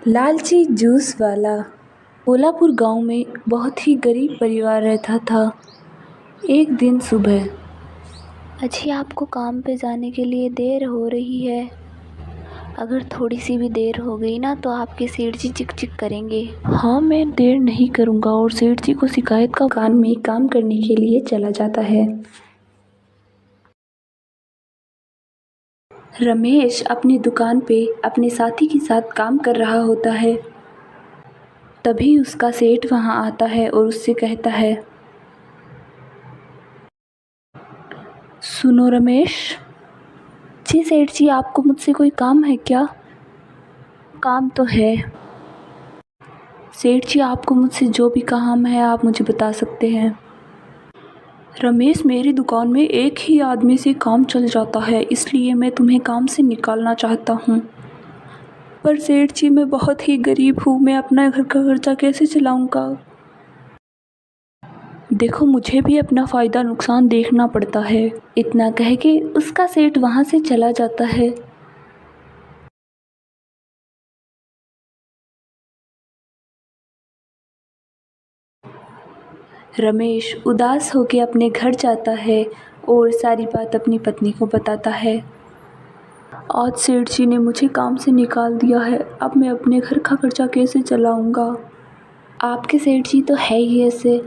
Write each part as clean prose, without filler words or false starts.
लालची जूस वाला। कोल्हापुर गांव में बहुत ही गरीब परिवार रहता था। एक दिन सुबह। अजी, आपको काम पे जाने के लिए देर हो रही है। अगर थोड़ी सी भी देर हो गई ना तो आपके सेठ जी चिक चिक करेंगे। हाँ, मैं देर नहीं करूँगा। और सेठ जी को शिकायत का कान में काम करने के लिए चला जाता है। रमेश अपनी दुकान पे अपने साथी के साथ काम कर रहा होता है। तभी उसका सेठ वहाँ आता है और उससे कहता है, सुनो रमेश। जी सेठ जी, आपको मुझसे कोई काम है क्या? काम तो है सेठ जी, आपको मुझसे जो भी काम है आप मुझे बता सकते हैं। रमेश, मेरी दुकान में एक ही आदमी से काम चल जाता है, इसलिए मैं तुम्हें काम से निकालना चाहता हूँ। पर सेठ जी, मैं बहुत ही गरीब हूँ, मैं अपना घर का खर्चा कैसे चलाऊँगा? देखो, मुझे भी अपना फ़ायदा नुकसान देखना पड़ता है। इतना कह के उसका सेठ वहाँ से चला जाता है। रमेश उदास होकर अपने घर जाता है और सारी बात अपनी पत्नी को बताता है। आज सेठ जी ने मुझे काम से निकाल दिया है, अब मैं अपने घर का खर्चा कैसे चलाऊंगा? आपके सेठ जी तो है ही ऐसे,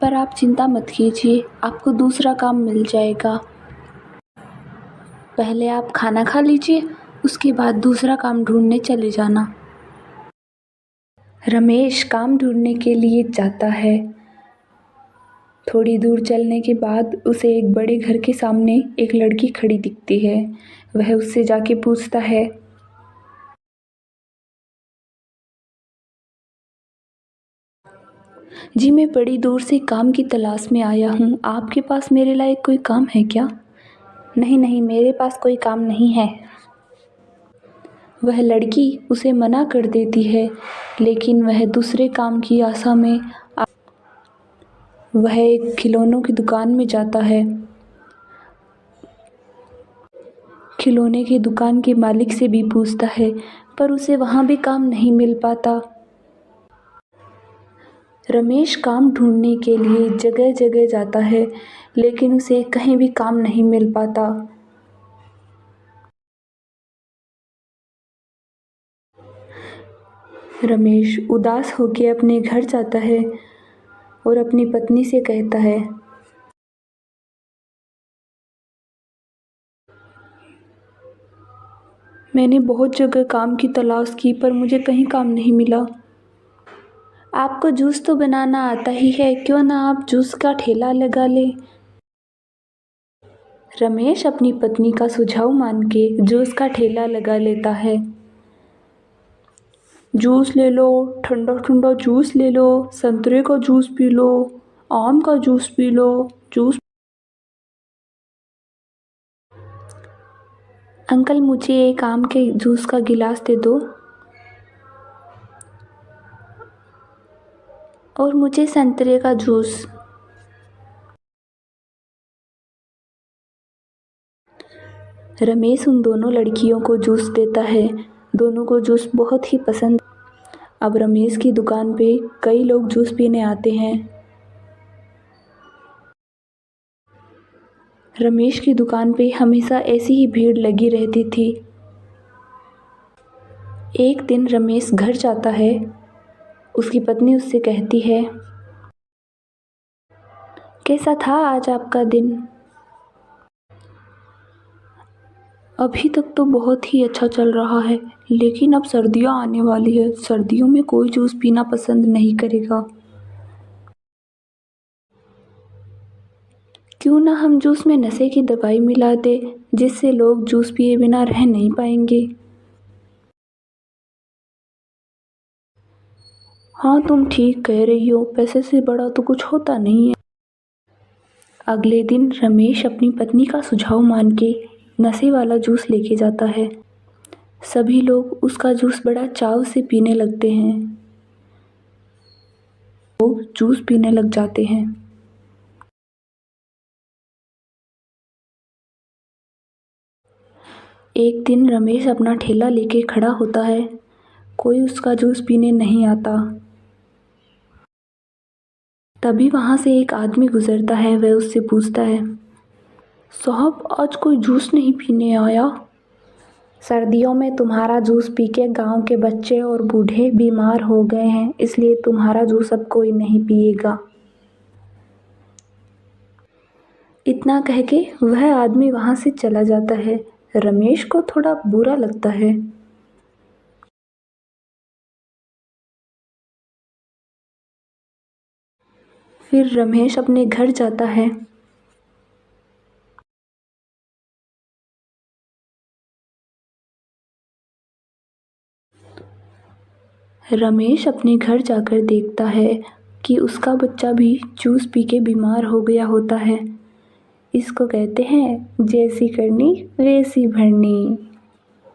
पर आप चिंता मत कीजिए, आपको दूसरा काम मिल जाएगा। पहले आप खाना खा लीजिए, उसके बाद दूसरा काम ढूंढने चले जाना। रमेश काम ढूंढने के लिए जाता है। थोड़ी दूर चलने के बाद उसे एक बड़े घर के सामने एक लड़की खड़ी दिखती है। वह उससे जाके पूछता है, जी मैं बड़ी दूर से काम की तलाश में आया हूँ, आपके पास मेरे लायक कोई काम है क्या? नहीं नहीं, मेरे पास कोई काम नहीं है। वह लड़की उसे मना कर देती है, लेकिन वह दूसरे काम की आशा में वह एक खिलौनों की दुकान में जाता है। खिलौने की दुकान के मालिक से भी पूछता है, पर उसे वहाँ भी काम नहीं मिल पाता। रमेश काम ढूंढने के लिए जगह जगह जाता है, लेकिन उसे कहीं भी काम नहीं मिल पाता। रमेश उदास होकर अपने घर जाता है और अपनी पत्नी से कहता है, मैंने बहुत जगह काम की तलाश की पर मुझे कहीं काम नहीं मिला। आपको जूस तो बनाना आता ही है, क्यों ना आप जूस का ठेला लगा ले। रमेश अपनी पत्नी का सुझाव मान के जूस का ठेला लगा लेता है। जूस ले लो, ठंडा ठंडा जूस ले लो, संतरे का जूस पी लो, आम का juice P low. Juice uncle, मुझे एक आम के जूस का गिलास दे दो। और मुझे संतरे का जूस। रमेश उन दोनों लड़कियों को जूस देता है। दोनों को जूस बहुत ही पसंद। अब रमेश की दुकान पे कई लोग जूस पीने आते हैं। रमेश की दुकान पे हमेशा ऐसी ही भीड़ लगी रहती थी। एक दिन रमेश घर जाता है। उसकी पत्नी उससे कहती है, कैसा था आज आपका दिन? अभी तक तो बहुत ही अच्छा चल रहा है, लेकिन अब सर्दियाँ आने वाली है, सर्दियों में कोई जूस पीना पसंद नहीं करेगा। क्यों ना हम जूस में नशे की दवाई मिला दे, जिससे लोग जूस पिए बिना रह नहीं पाएंगे। हाँ, तुम ठीक कह रही हो, पैसे से बड़ा तो कुछ होता नहीं है। अगले दिन रमेश अपनी पत्नी का सुझाव मान के नशे वाला जूस लेके जाता है। सभी लोग उसका जूस बड़ा चाव से पीने लगते हैं। लोग जूस पीने लग जाते हैं। एक दिन रमेश अपना ठेला लेके खड़ा होता है। कोई उसका जूस पीने नहीं आता। तभी वहाँ से एक आदमी गुजरता है। वह उससे पूछता है, साहब आज कोई जूस नहीं पीने आया? सर्दियों में तुम्हारा जूस पी के गाँव के बच्चे और बूढ़े बीमार हो गए हैं, इसलिए तुम्हारा जूस अब कोई नहीं पिएगा। इतना कह के वह आदमी वहाँ से चला जाता है। रमेश को थोड़ा बुरा लगता है। फिर रमेश अपने घर जाता है। रमेश अपने घर जाकर देखता है कि उसका बच्चा भी जूस पी के बीमार हो गया होता है। इसको कहते हैं, जैसी करनी वैसी भरनी।